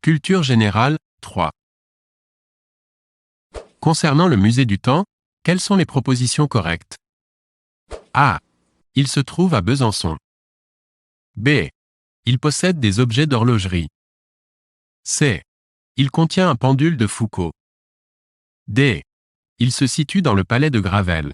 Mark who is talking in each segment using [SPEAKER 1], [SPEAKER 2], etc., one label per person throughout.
[SPEAKER 1] Culture générale, 3. Concernant le musée du temps, quelles sont les propositions correctes? A. Il se trouve à Besançon. B. Il possède des objets d'horlogerie. C. Il contient un pendule de Foucault. D. Il se situe dans le palais de Gravelle.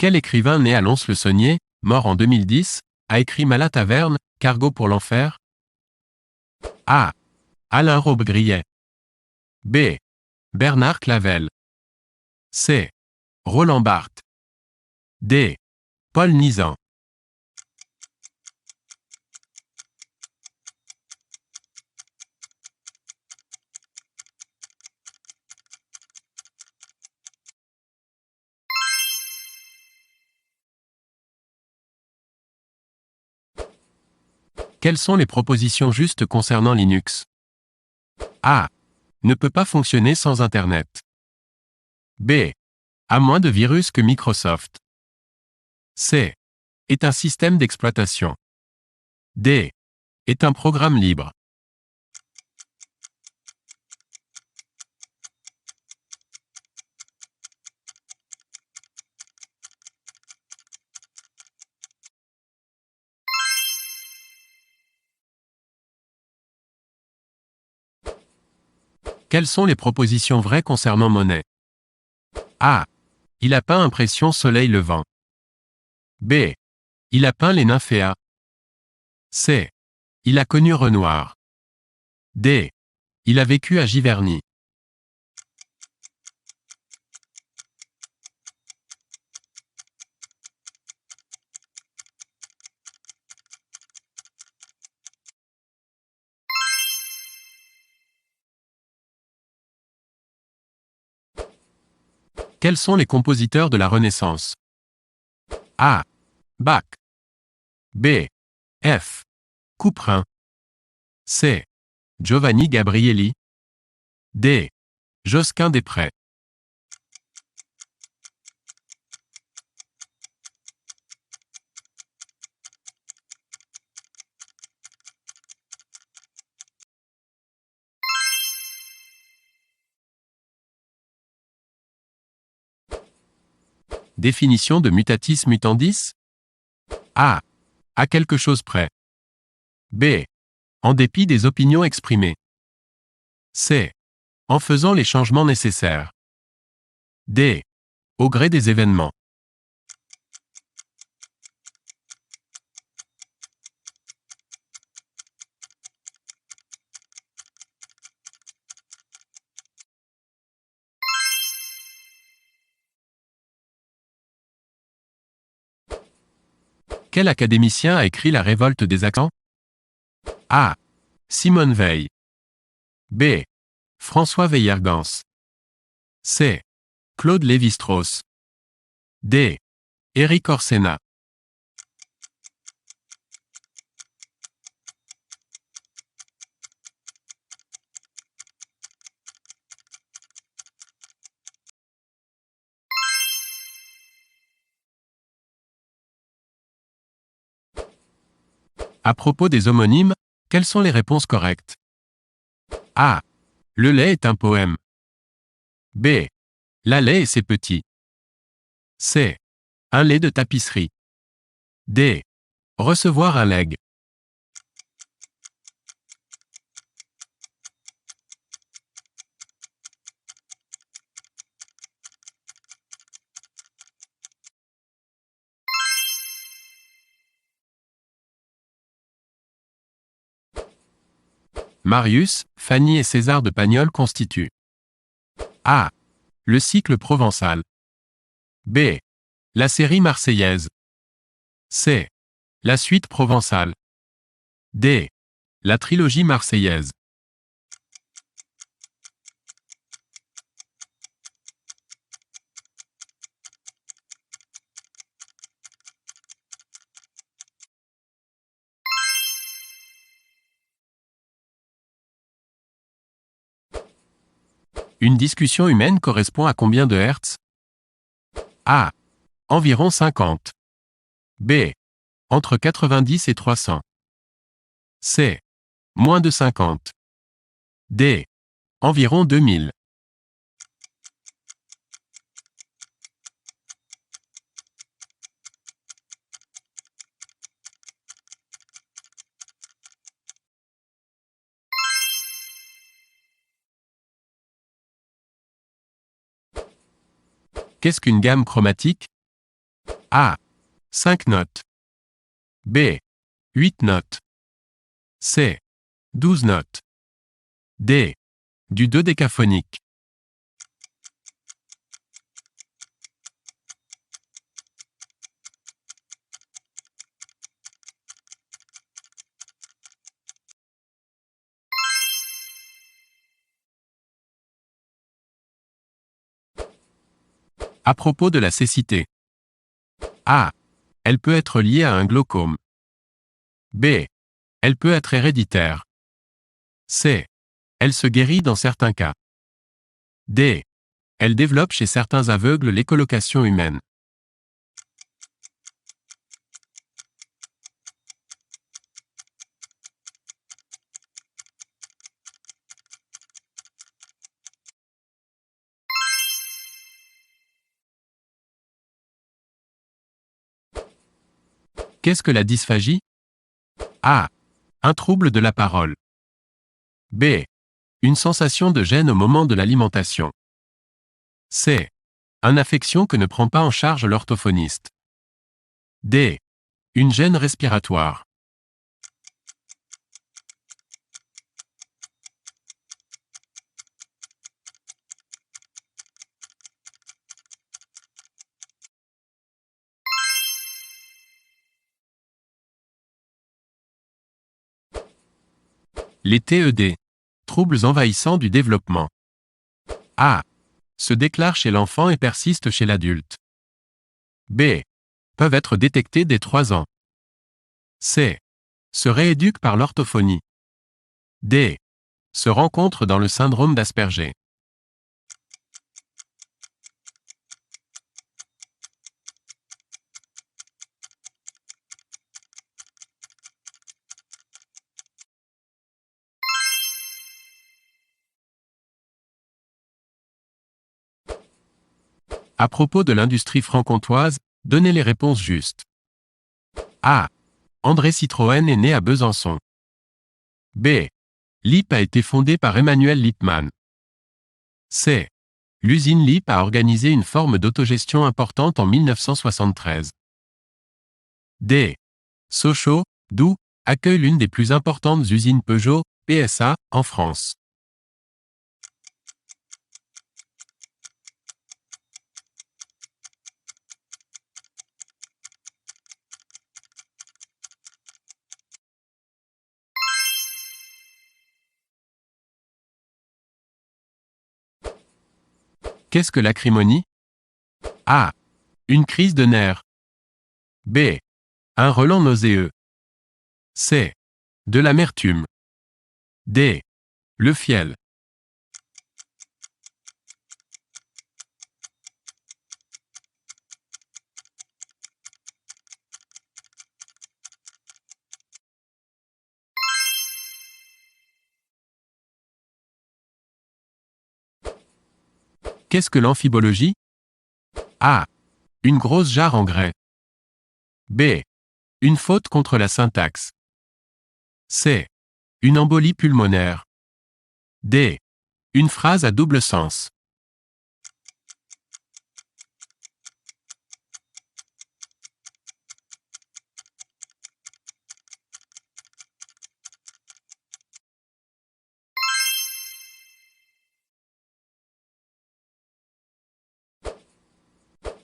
[SPEAKER 1] Quel écrivain né à Lons-le-Saunier, mort en 2010, a écrit Malataverne, Cargo pour l'enfer? A. Alain Robbe-Grillet. B. Bernard Clavel. C. Roland Barthes. D. Paul Nizan. Quelles sont les propositions justes concernant Linux? A. Ne peut pas fonctionner sans Internet. B. A moins de virus que Microsoft. C. Est un système d'exploitation. D. Est un programme libre. Quelles sont les propositions vraies concernant Monet? A. Il a peint Impression Soleil Levant. B. Il a peint les nymphéas. C. Il a connu Renoir. D. Il a vécu à Giverny. Quels sont les compositeurs de la Renaissance? A. Bach. B. F. Couperin. C. Giovanni Gabrieli. D. Josquin des Prés. Définition de mutatis mutandis? A. À quelque chose près. B. En dépit des opinions exprimées. C. En faisant les changements nécessaires. D. Au gré des événements. Quel académicien a écrit La révolte des accents? A. Simone Veil. B. François Weyergans. C. Claude Lévi-Strauss. D. Éric Orsena. À propos des homonymes, quelles sont les réponses correctes? A. Le lait est un poème. B. La lait et ses petits. C. Un lait de tapisserie. D. Recevoir un legs. Marius, Fanny et César de Pagnol constituent A. Le cycle provençal. B. La série marseillaise. C. La suite provençale. D. La trilogie marseillaise. Une discussion humaine correspond à combien de hertz? A. Environ 50. B. Entre 90 et 300. C. Moins de 50. D. Environ 2000. Qu'est-ce qu'une gamme chromatique? A. 5 notes. B. 8 notes. C. 12 notes. D. Du dodécaphonique. À propos de la cécité. A. Elle peut être liée à un glaucome. B. Elle peut être héréditaire. C. Elle se guérit dans certains cas. D. Elle développe chez certains aveugles l'écholocation humaine. Qu'est-ce que la dysphagie? A. Un trouble de la parole. B. Une sensation de gêne au moment de l'alimentation. C. Une affection que ne prend pas en charge l'orthophoniste. D. Une gêne respiratoire. Les TED. Troubles envahissants du développement. A. Se déclarent chez l'enfant et persistent chez l'adulte. B. Peuvent être détectés dès 3 ans. C. Se rééduquent par l'orthophonie. D. Se rencontrent dans le syndrome d'Asperger. À propos de l'industrie franc-comtoise, donnez les réponses justes. A. André Citroën est né à Besançon. B. Lipp a été fondé par Emmanuel Lippmann. C. L'usine Lipp a organisé une forme d'autogestion importante en 1973. D. Sochaux, Doubs, accueille l'une des plus importantes usines Peugeot, PSA, en France. Qu'est-ce que l'acrimonie? A. Une crise de nerfs. B. Un relent nauséeux. C. De l'amertume. D. Le fiel. Qu'est-ce que l'amphibologie? A. Une grosse jarre en grès. B. Une faute contre la syntaxe. C. Une embolie pulmonaire. D. Une phrase à double sens.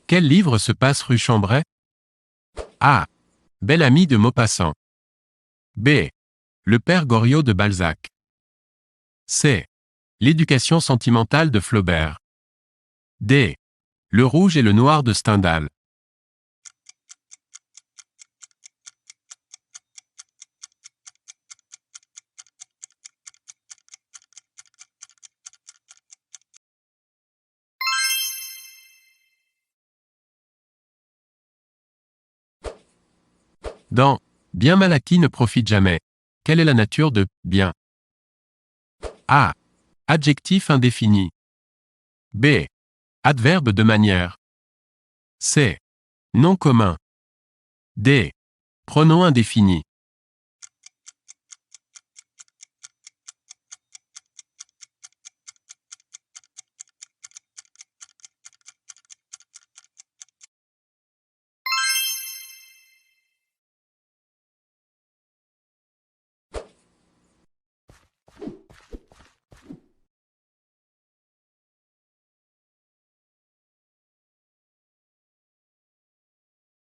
[SPEAKER 1] Quel livre se passe rue Chambray? A. Bel ami de Maupassant. B. Le père Goriot de Balzac. C. L'éducation sentimentale de Flaubert. D. Le rouge et le noir de Stendhal. Dans « bien mal acquis ne profite jamais », quelle est la nature de « bien » ? A. Adjectif indéfini. B. Adverbe de manière. C. Nom commun. D. Pronom indéfini.